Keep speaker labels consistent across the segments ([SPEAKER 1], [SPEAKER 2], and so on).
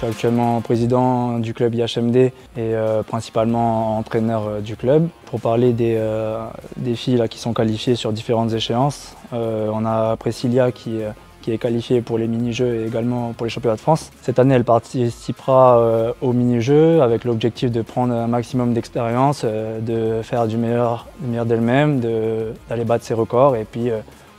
[SPEAKER 1] suis actuellement président du club IHMD et principalement entraîneur du club. Pour parler des filles là, qui sont qualifiées sur différentes échéances, on a Priscilla qui est qualifiée pour les mini-jeux et également pour les championnats de France. Cette année, elle participera aux mini-jeux avec l'objectif de prendre un maximum d'expérience, de faire du meilleur d'elle-même, d'aller battre ses records et puis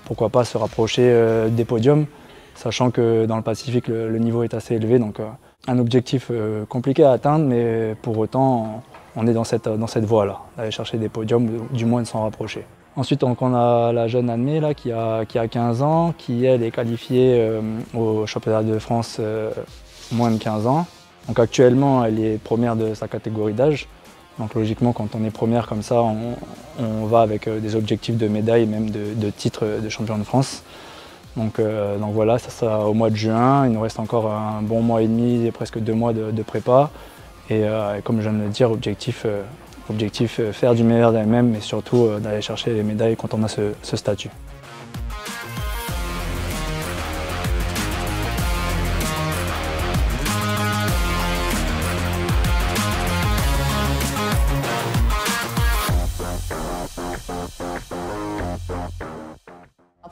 [SPEAKER 1] pourquoi pas se rapprocher des podiums, sachant que dans le Pacifique, le niveau est assez élevé. Donc un objectif compliqué à atteindre, mais pour autant, on est dans cette voie-là, d'aller chercher des podiums ou du moins de s'en rapprocher. Ensuite, donc, on a la jeune Anne-Mé là, qui a 15 ans, qui elle est qualifiée au championnat de France moins de 15 ans. Donc actuellement, elle est première de sa catégorie d'âge. Donc logiquement, quand on est première comme ça, on va avec des objectifs de médaille, même de titre de champion de France. Donc voilà, ça sera au mois de juin. Il nous reste encore un bon mois et demi, presque 2 mois de prépa. Et comme je viens de le dire, objectif faire du meilleur d'elle-même, mais surtout d'aller chercher les médailles quand on a ce statut.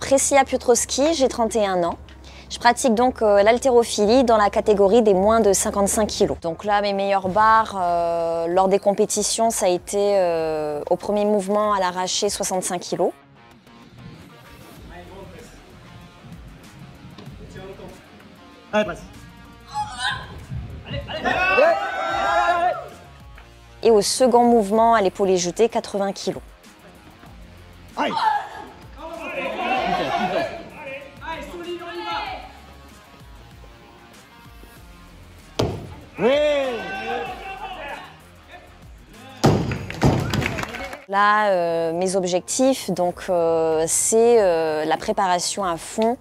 [SPEAKER 2] Priscilla Piotrowski, j'ai 31 ans. Je pratique donc l'haltérophilie dans la catégorie des moins de 55 kg. Donc là, mes meilleures barres lors des compétitions, ça a été au premier mouvement à l'arraché 65 kg. Et au second mouvement à l'épaulé jeté, 80 kg. Là, mes objectifs, c'est la préparation à fond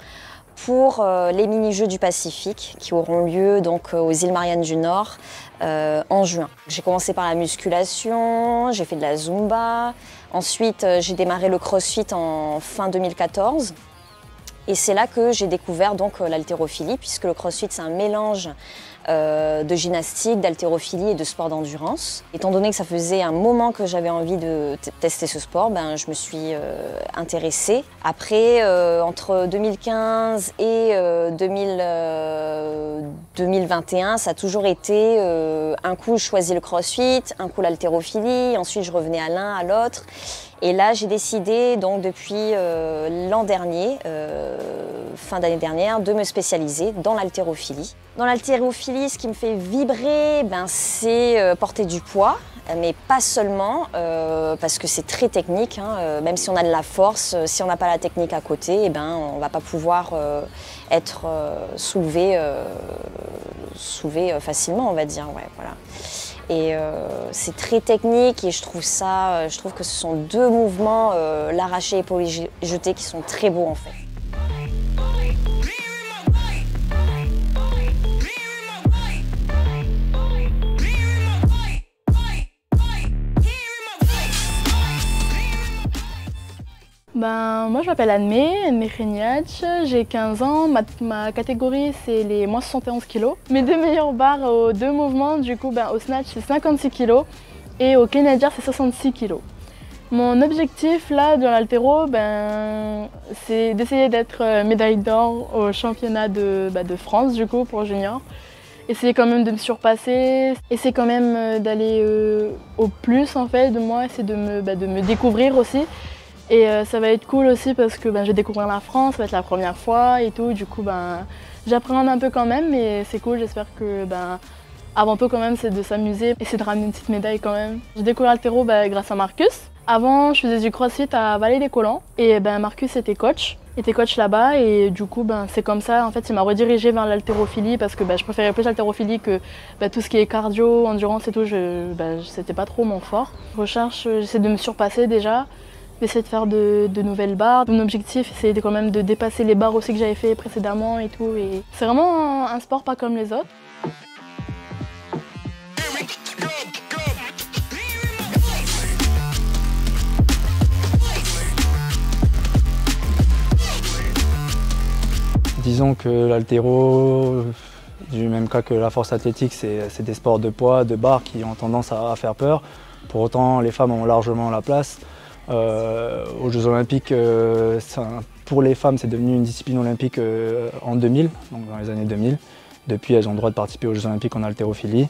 [SPEAKER 2] pour les mini-jeux du Pacifique qui auront lieu donc, aux îles Mariannes du Nord en juin. J'ai commencé par la musculation, j'ai fait de la Zumba, ensuite j'ai démarré le CrossFit en fin 2014. Et c'est là que j'ai découvert l'haltérophilie, puisque le CrossFit c'est un mélange de gymnastique, d'haltérophilie et de sport d'endurance. Étant donné que ça faisait un moment que j'avais envie de tester ce sport, je me suis intéressée. Après, entre 2015 et 2021, ça a toujours été un coup je choisis le CrossFit, un coup l'haltérophilie, ensuite je revenais à l'un, à l'autre. Et là, j'ai décidé donc depuis l'an dernier, fin d'année dernière, de me spécialiser dans l'haltérophilie. Dans l'haltérophilie, ce qui me fait vibrer, c'est porter du poids, mais pas seulement, parce que c'est très technique. Hein, même si on a de la force, si on n'a pas la technique à côté, on ne va pas pouvoir être soulevé facilement, on va dire. Ouais, voilà. Et c'est très technique et je trouve que ce sont 2 mouvements, l'arraché et épaulé jeté, qui sont très beaux en fait.
[SPEAKER 3] Moi je m'appelle Anne-Mé Kheniach, j'ai 15 ans, ma catégorie c'est les moins 71 kg. Mes 2 meilleures barres aux 2 mouvements, du coup au snatch c'est 56 kg et au Canadier c'est 66 kg. Mon objectif là dans l'haltéro, c'est d'essayer d'être médaille d'or au championnat de France du coup pour junior. Essayer quand même de me surpasser, essayer quand même d'aller au plus en fait de moi, essayer de me découvrir aussi. Et ça va être cool aussi parce que je vais découvrir la France, ça va être la première fois et tout. Du coup, j'appréhende un peu quand même, mais c'est cool. J'espère que avant tout quand même, c'est de s'amuser et c'est de ramener une petite médaille quand même. J'ai découvert l'haltéro grâce à Marcus. Avant, je faisais du crossfit à Vallée-des-Colons et Marcus était coach là-bas et du coup, c'est comme ça. En fait, il m'a redirigée vers l'haltérophilie parce que je préférais plus l'haltérophilie que tout ce qui est cardio, endurance et tout. C'était pas trop mon fort. J'essaie de me surpasser déjà. D'essayer de faire de nouvelles barres. Mon objectif, c'est quand même de dépasser les barres aussi que j'avais fait précédemment et tout. Et c'est vraiment un sport pas comme les autres.
[SPEAKER 1] Disons que l'haltéro, Du même cas que la force athlétique, c'est des sports de poids, de barre qui ont tendance à faire peur. Pour autant, les femmes ont largement la place. Aux Jeux Olympiques, pour les femmes, c'est devenu une discipline olympique en 2000, donc dans les années 2000. Depuis, elles ont le droit de participer aux Jeux Olympiques en haltérophilie.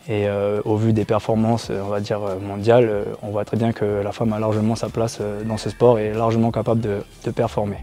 [SPEAKER 1] Et au vu des performances, on va dire, mondiales, on voit très bien que la femme a largement sa place dans ce sport et est largement capable de performer.